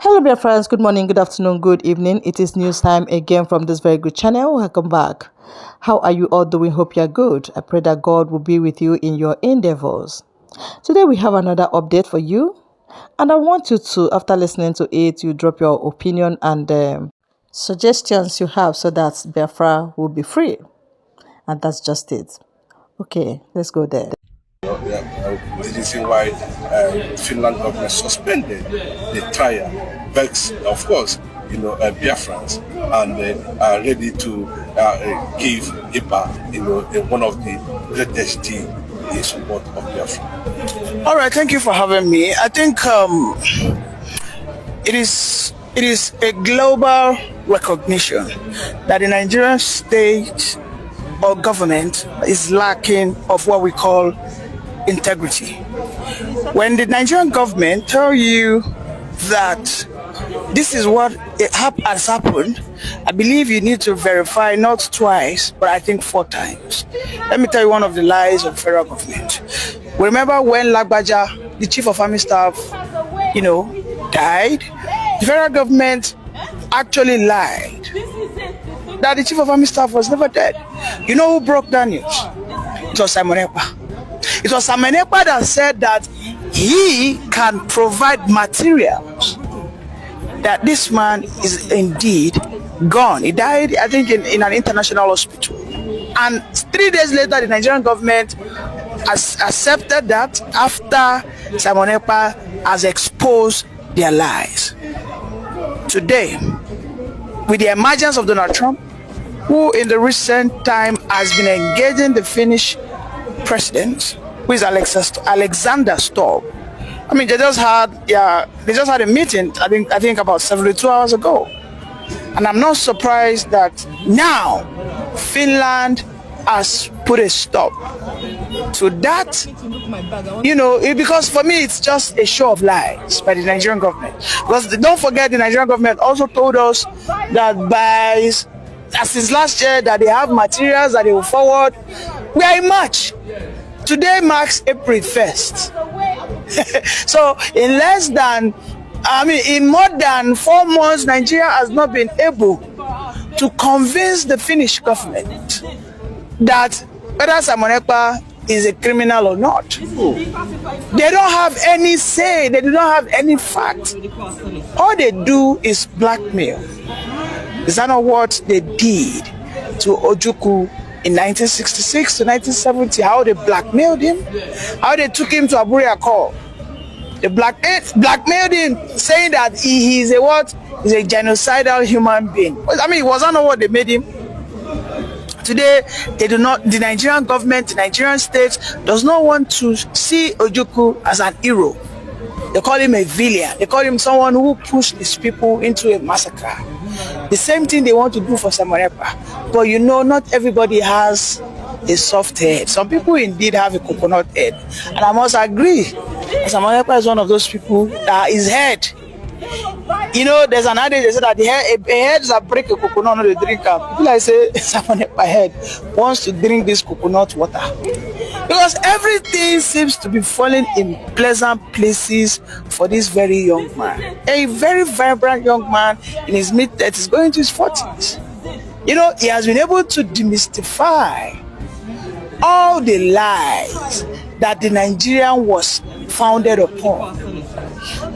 Hello, dear friends. Good morning, good afternoon, good evening. It is news time again from this very good channel. Welcome back. How are you all doing? Hope you're good. I pray that God will be with you in your endeavors. Today, we have another update for you. And I want you to, after listening to it, you drop your opinion and suggestions you have so that Biafra will be free. And that's just it. Okay, let's go there. The reason why Finland government suspended the trial vex, of course, Biafrans, and they are ready to give Ekpa, one of the greatest team in support of Biafra. All right, thank you for having me. I think it is a global recognition that the Nigerian state or government is lacking of what we call integrity. When the Nigerian government tell you that this is what has happened, I believe you need to verify not twice, but I think 4 times. Let me tell you one of the lies of the federal government. Remember when Lagbaja, the chief of army staff, died? The federal government actually lied that the chief of army staff was never dead. You know who broke that news? It was Simon Ekpa. It was Simon Ekpa that said that he can provide materials that this man is indeed gone. He died, I think, in an international hospital. And 3 days later, the Nigerian government has accepted that after Simon Ekpa has exposed their lies. Today, with the emergence of Donald Trump, who in the recent time has been engaging the Finnish president, who is Alexander Stubb. I mean, they just had a meeting, I think about 72 hours ago. And I'm not surprised that now Finland has put a stop to that, because for me it's just a show of lies by the Nigerian government. Because don't forget, the Nigerian government also told us that since last year that they have materials that they will forward. We are in March. Today marks April 1st. So in more than 4 months, Nigeria has not been able to convince the Finnish government that whether Simon Ekpa is a criminal or not. They don't have any say, they do not have any fact. All they do is blackmail. Is that not what they did to Ojukwu in 1966 to 1970? How they blackmailed him? How they took him to Aburi Accord? They blackmailed him, saying that he is a what? He's a genocidal human being. I mean, was that not what they made him? Today, they do not. The Nigerian government, the Nigerian state, does not want to see Ojukwu as an hero. They call him a villain. They call him someone who pushed his people into a massacre. The same thing they want to do for Simon Ekpa. But not everybody has a soft head. Some people indeed have a coconut head. And I must agree, Simon Ekpa is one of those people that his head. There's an adage, they say that a head that break a coconut, not the drinker. People like say, Simon Ekpa head wants to drink this coconut water. Because everything seems to be falling in pleasant places for this very young man. A very vibrant young man in his mid-30s, going to his 40s. He has been able to demystify all the lies that the Nigerian was founded upon.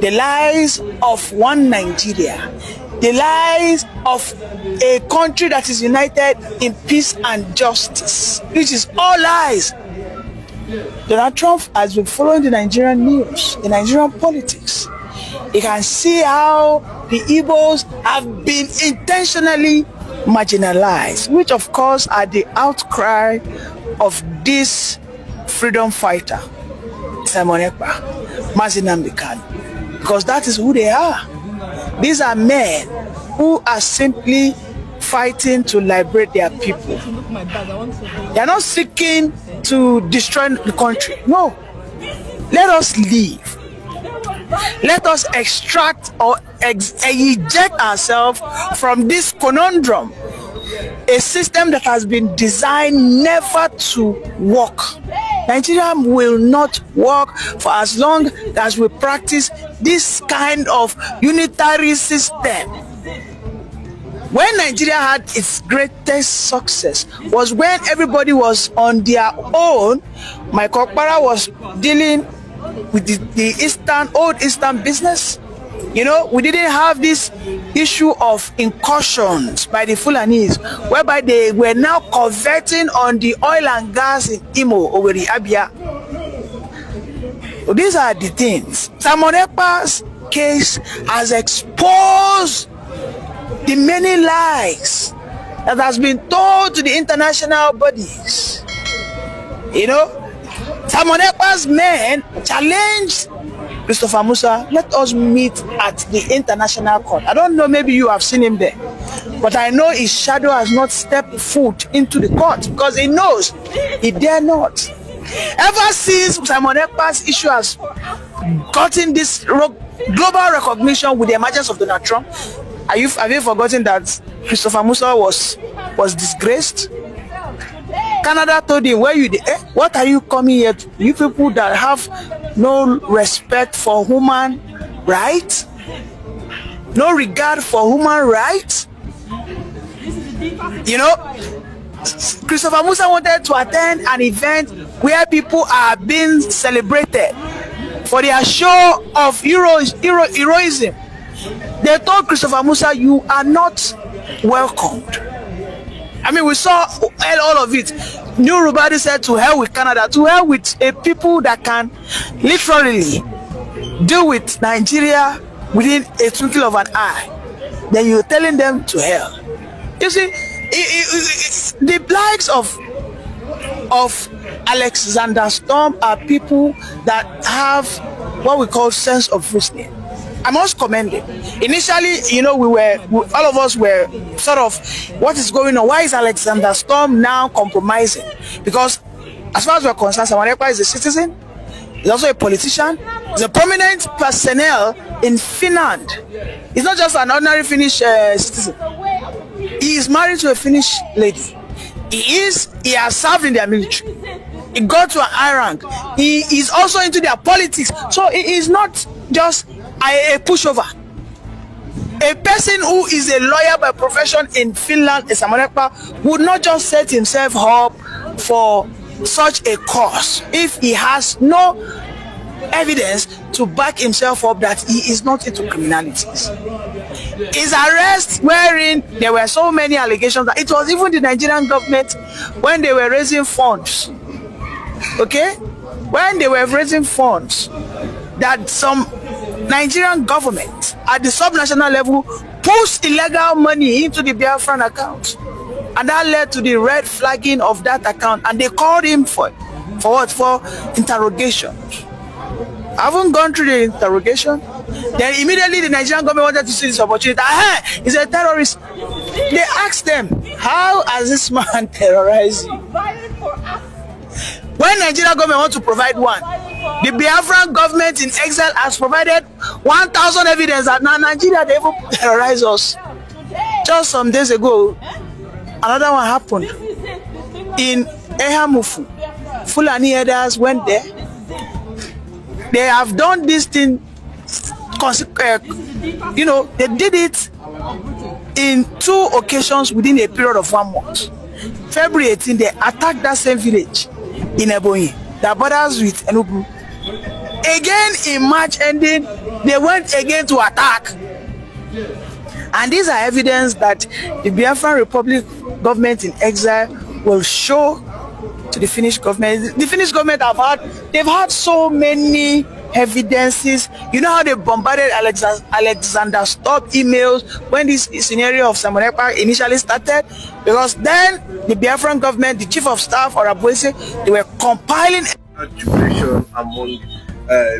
The lies of one Nigeria. The lies of a country that is united in peace and justice, which is all lies. Donald Trump has been following the Nigerian news, the Nigerian politics. You can see how the Igbos have been intentionally marginalized, which of course are the outcry of this freedom fighter, Simon Ekpa, Nnamdi Kanu, because that is who they are. These are men who are simply fighting to liberate their people. They are not seeking to destroy the country. No. Let us leave. Let us extract or eject ourselves from this conundrum. A system that has been designed never to work. Nigeria will not work for as long as we practice this kind of unitary system. When Nigeria had its greatest success was when everybody was on their own. My Okpara was dealing with the old Eastern business. You know, we didn't have this issue of incursions by the Fulanis, whereby they were now converting on the oil and gas in Imo, Owerri, Abia. So these are the things. Simon Ekpa's case has exposed the many lies that has been told to the international bodies. You know, Simon Ekpa's men challenged Christopher Musa, let us meet at the international court. I don't know, maybe you have seen him there, but I know his shadow has not stepped foot into the court because he knows he dare not. Ever since Simon Ekpa's issue has gotten this global recognition with the emergence of Donald Trump, have you forgotten that Christopher Musa was disgraced? Canada told him, where you what are you coming here to? You people that have no respect for human rights, no regard for human rights. You know, Christopher Musa wanted to attend an event where people are being celebrated for their show of heroism. They told Christopher Musa, you are not welcomed. I mean, we saw all of it. New Rubadi said, to hell with Canada, to hell with a people that can literally deal with Nigeria within a twinkle of an eye. Then you're telling them to hell. You see, the likes of Alexander Storm are people that have what we call sense of reasoning. I must commend him. Initially, you know, all of us were sort of, what is going on? Why is Alexander Storm now compromising? Because as far as we're concerned, Simon Ekpa is a citizen. He's also a politician. He's a prominent personnel in Finland. He's not just an ordinary Finnish citizen. He is married to a Finnish lady. He has served in their military. He got to an high rank. He is also into their politics. So he is not just a pushover. A person who is a lawyer by profession in Finland, Simon Ekpa, would not just set himself up for such a cause if he has no evidence to back himself up that he is not into criminalities. His arrest, wherein there were so many allegations that it was even the Nigerian government when they were raising funds, okay, when they were raising funds, that some Nigerian government at the subnational level pushed illegal money into the Biafran account, and that led to the red flagging of that account, and they called him for what? For interrogation. I haven't gone through the interrogation. Then immediately the Nigerian government wanted to see this opportunity. He's a terrorist. They asked them, how has this man terrorized you? When Nigerian government wants to provide one, the Biafran government in exile has provided 1,000 evidence that now Nigeria, they even terrorize us. Just some days ago, another one happened in Ehamufu. Fulani herders went there. They have done this thing, you know, they did it in 2 occasions within a period of 1 month. February 18, they attacked that same village in Ebonyi that borders with Enugu. Again, in March ending, they went again to attack. And these are evidence that the Biafran Republic government in exile will show to the Finnish government. The Finnish government they've had so many evidences. You know how they bombarded Alexander Stubb emails when this scenario of Simon Ekpa initially started? Because then the Biafran government, the chief of staff or Abuese, they were compiling jubilation among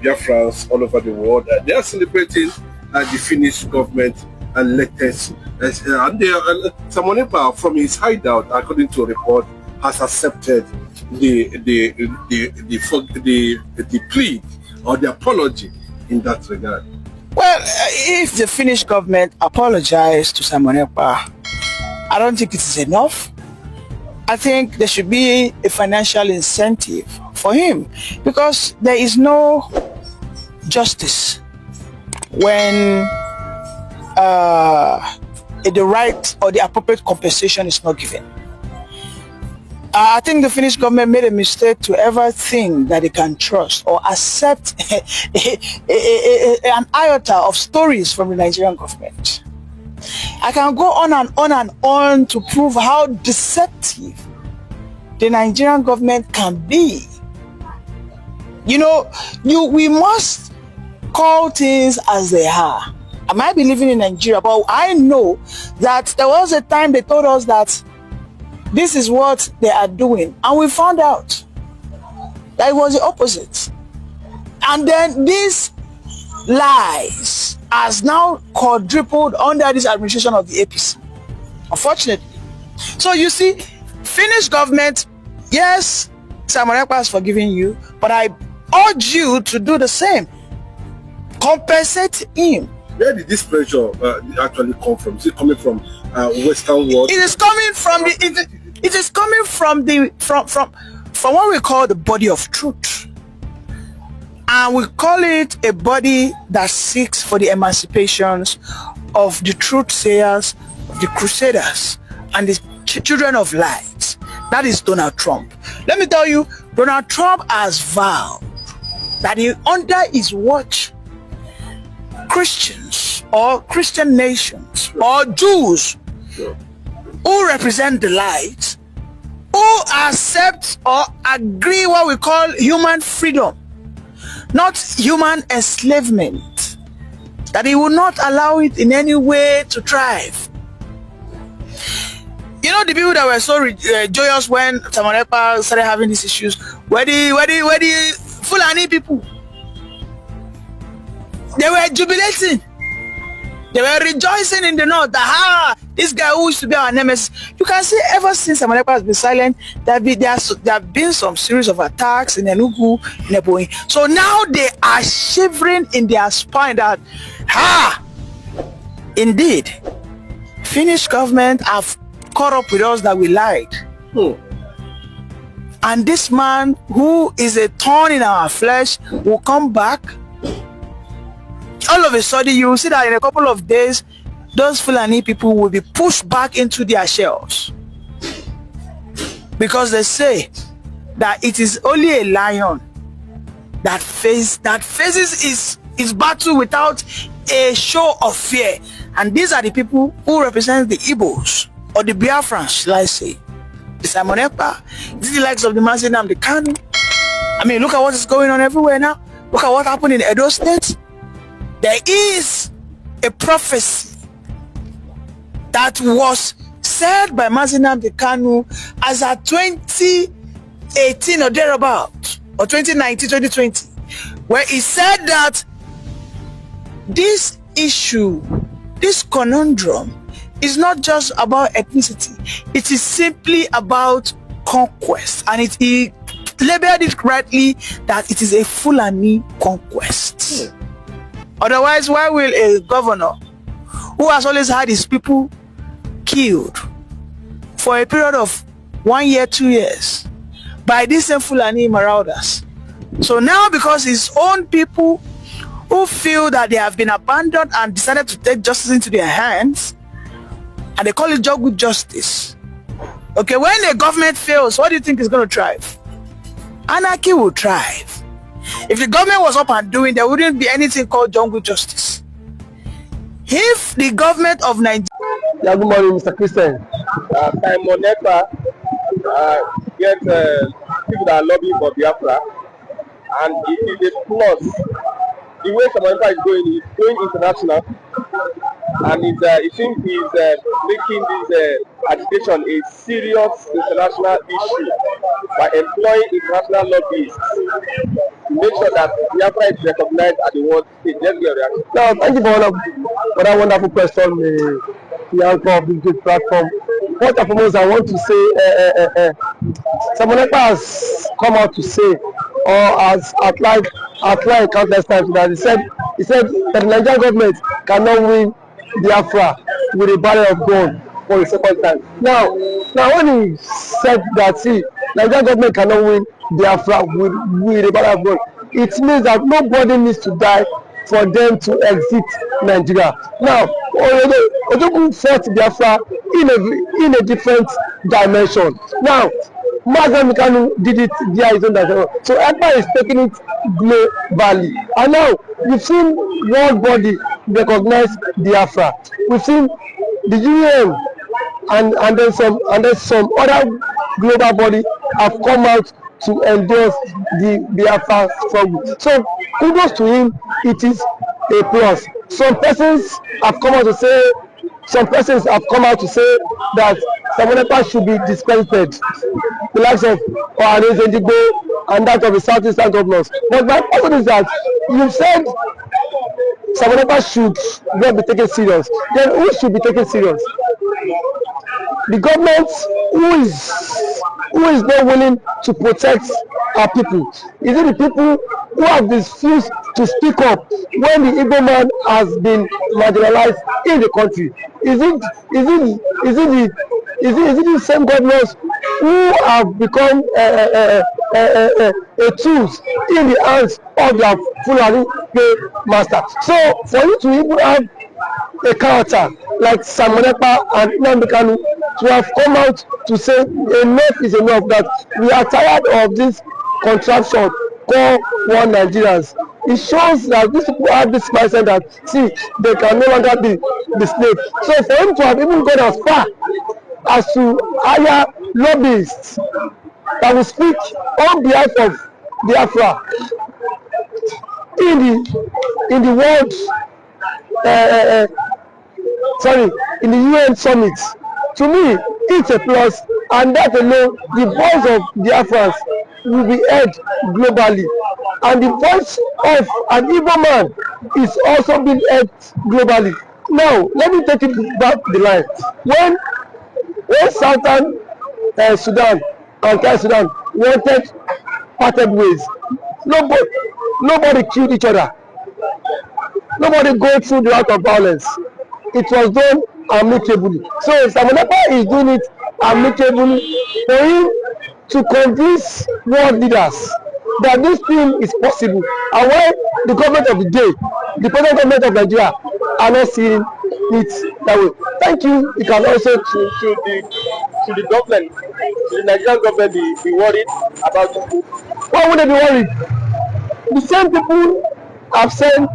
Biafrans all over the world. They are celebrating the Finnish government and latest. And Simon Ekpa, from his hideout, according to a report, has accepted the plea or the apology in that regard. Well, if the Finnish government apologized to Simon Ekpa, I don't think it is enough. I think there should be a financial incentive for him, because there is no justice when the right or the appropriate compensation is not given. I think the Finnish government made a mistake to ever think that they can trust or accept an iota of stories from the Nigerian government. I can go on and on and on to prove how deceptive the Nigerian government can be. You know, we must call things as they are. I might be living in Nigeria, but I know that there was a time they told us that this is what they are doing, and we found out that it was the opposite. And then these lies has now quadrupled under this administration of the APC, unfortunately. So you see, Finnish government, yes, Simon Ekpa has forgiven you, but I urge you to do the same. Compensate him. Where did this pressure actually come from? Is it coming from Western world? It is coming from the. It is coming from the from what we call the body of truth, and we call it a body that seeks for the emancipations of the truth sayers, the crusaders, and the children of light. That is Donald Trump. Let me tell you, Donald Trump has vowed that under his watch, Christians or Christian nations or Jews who represent the light, who accept or agree what we call human freedom, not human enslavement, that he will not allow it in any way to thrive. You know, the people that were so joyous when Simon Ekpa started having these issues were the Fulani people. They were jubilating. They were rejoicing in the north that this guy who used to be our nemesis. You can see ever since Simon Ekpa has been silent, there have been some series of attacks in Enugu, in Ebonyi. So now they are shivering in their spine that, indeed, Finnish government have caught up with us that we lied. And this man who is a thorn in our flesh will come back. All of a sudden, you will see that in a couple of days, those Fulani people will be pushed back into their shells. Because they say that it is only a lion that faces his battle without a show of fear. And these are the people who represent the Igbos, or the Biafrans, shall I say. The Simon Ekpa, this is the likes of the Mazinam, the Kanu. I mean, look at what is going on everywhere now. Look at what happened in Edo State. There is a prophecy that was said by Mazinam the Kanu as at 2018 or thereabout, or 2019, 2020, where he said that this issue, this conundrum, is not just about ethnicity. It is simply about conquest, and he labeled it rightly that it is a Fulani conquest. Otherwise, why will a governor who has always had his people killed for a period of 1 year, 2 years by these same Fulani marauders? So now, because his own people who feel that they have been abandoned and decided to take justice into their hands, and they call it good justice. Okay, when the government fails, what do you think is going to thrive? Anarchy will thrive. If the government was up and doing, there wouldn't be anything called jungle justice. If the government of Nigeria... Yeah, good morning, Mr. Christian. Simon Ekpa get people that are lobbying for Biafra, and it is a plus. The way Simon Ekpa is going international, and it seems he's making this agitation a serious international issue by employing international lobbyists to make sure that Biafra is recognized at the world stage. Let's get a reaction. Now, thank you for that wonderful question, the anchor of this good platform. First and foremost, I want to say, Simon Ekpa has come out to say, or has outlined countless times, that he said that the Nigerian government cannot win Biafra with a barrel of gun for the second time. Now when he said that, see, Nigerian government cannot win Biafra with a battle of gun. It means that nobody needs to die for them to exit Nigeria. Now, Ojukwu fought Biafra in a different dimension. Now, Mazen Kanu did it via his own dimension. So Ekpa is taking it globally. And now, we've seen world body recognize Biafra. We've seen the UN and then some other global body have come out to endorse the Biafra struggle. So kudos to him, it is a plus. Some persons have come out to say that Samonekpa should be discredited, the likes of Ohanes Ndigbo and that of the Southeastern governors. But my question is that you said Samonekpa should not be taken serious. Then who should be taken serious? The government who is not willing to protect our people? Is it the people who have refused to speak up when the Igbo man has been marginalized in the country? Is it the same governors who have become a tools in the hands of their Fulani master? So for you to even have a character like Samonekpa and Nnamdi Kanu to have come out to say enough is enough, that we are tired of this contraption called one Nigerians. It shows that these people have this mindset that, see, they can no longer be the slave. So for him to have even gone as far as to hire lobbyists that will speak on behalf of Biafra in the world, in the UN summit, to me, it's a plus, and that alone, the voice of Biafrans will be heard globally, and the voice of an Igbo man is also being heard globally. Now, let me take it back the line. When Southern Sudan and South Sudan wanted parted ways, nobody killed each other. Nobody go through the act of violence. It was done amicably. So Samonekpa is doing it amicably for him to convince world leaders that this thing is possible. And why the government of the day, the present government of Nigeria, are not seeing it that way. Thank you. You can also should the government, should the Nigerian government be worried about people? Why would they be worried? The same people have sent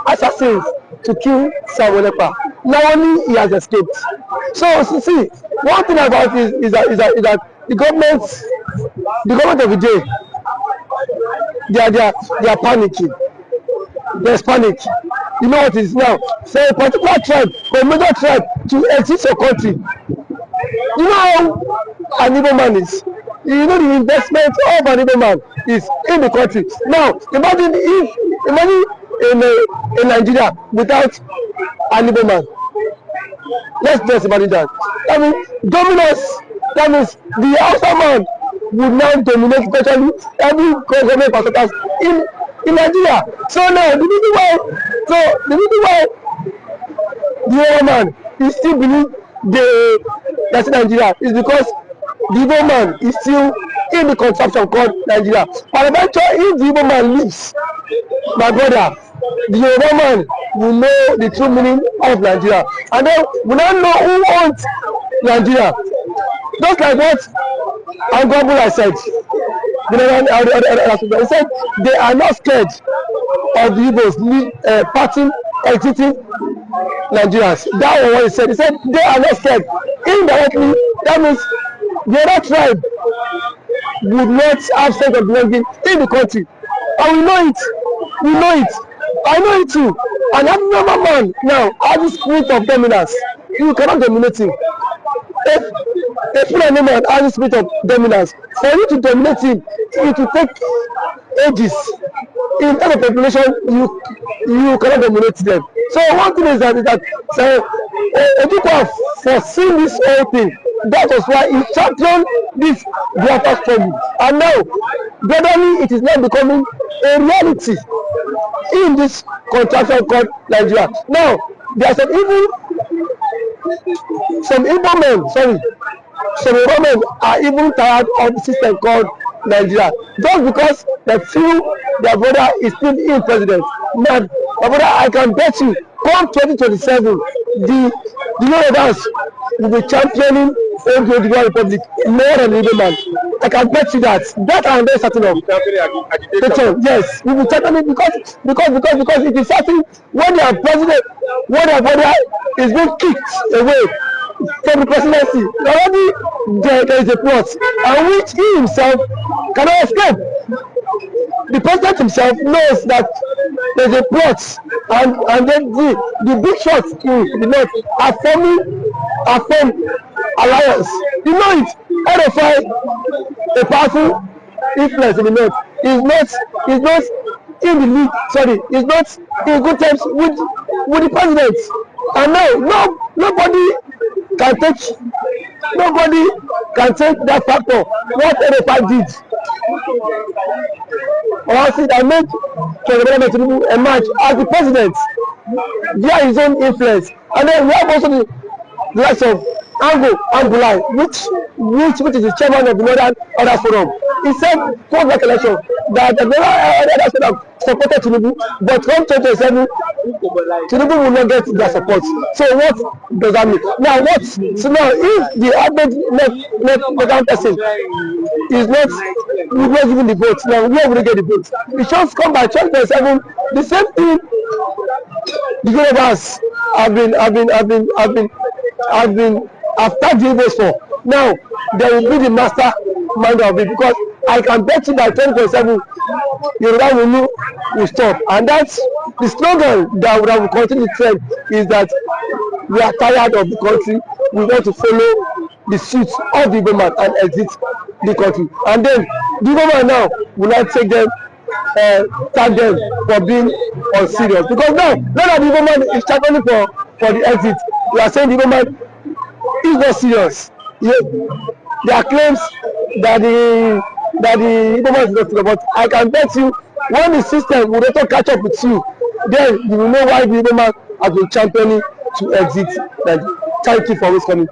assassins to kill Samonekpa. Now only he has escaped. So see, one thing about it is that the government of the day, they are panicking. There's panic. You know what it is now? For a particular tribe, for a major tribe to exit your country, you know how an Igbo man is. You know the investment of an Igbo man is in the country. Now imagine in Nigeria without an Igbo man. Let's just imagine that. That means the Hausa man would now dominate virtually every government parastatals in Nigeria. So now the reason why the Igbo man is still believe that's in Nigeria is because the Igbo man is still in the contraption called Nigeria. But eventually, if the Igbo man leaves, my brother, the Yoruba man will know the true meaning of Nigeria, and then we don't know who owns Nigeria. Just like what Angwabula said, he said they are not scared of the Igbos parting, exiting Nigerians. That was what he said. He said they are not scared. Indirectly, that means the other tribe would not have sense of belonging in the country, and we know it. I know it too. And every normal man now has the spirit of dominance. You cannot dominate him. If Fulani man has the spirit of dominance, for you to dominate him, it will take ages. In terms of population, you cannot dominate them. So one thing is that Ekpa have foreseen this whole thing. That was why he championed this Biafra struggle. And now, gradually, it is now becoming a reality in this contraction called Nigeria. Now, there are some Igbo men, some women are even tired of the system called Nigeria, just because they feel their brother is still in president. Man, my brother, I can bet you, come 2027, the Yorubas will be championing Oduduwa Republic more than the man. I can bet you that. That I am very certain of. Yes, we will championing because it is certain when their president, when their brother is being kicked away from the presidency, already there is a plot, and which he himself cannot escape. The president himself knows that there's a plot, and then the big shots in the north are forming alliance. You know it. RFI, a powerful influence in the north, is not in the league. Sorry, is not in good terms with the president. And now nobody can take that factor. What RFI did. Honestly, I made President Tinubu emerge as the president via his own influence, and then we have also the likes of Ango Ambulai, which is the chairman of the Northern Order Forum. He said post election that the others would have supported Tinubu, but come 2027, Tinubu will not get their support. So what does that mean? Now if the average Northern person is not giving the vote, now where will they get the vote? It should come by 2027. The same thing the Yorubas have tagged the votes for. Now they will be the master mind of it, because I can bet you that 2027 Yoruba will stop, and that's the slogan that will continue the trend, is that we are tired of the country, we want to follow the suit of the government and exit the country, and then the government now will not take them, tag them for being unserious, because now that the government is championing for the exit, we are saying the government is not serious. Yeah. There are claims that the government is not serious, but I can bet you when the system will later catch up with you, then you will know why the government has been championing to exit. Thank you for always coming.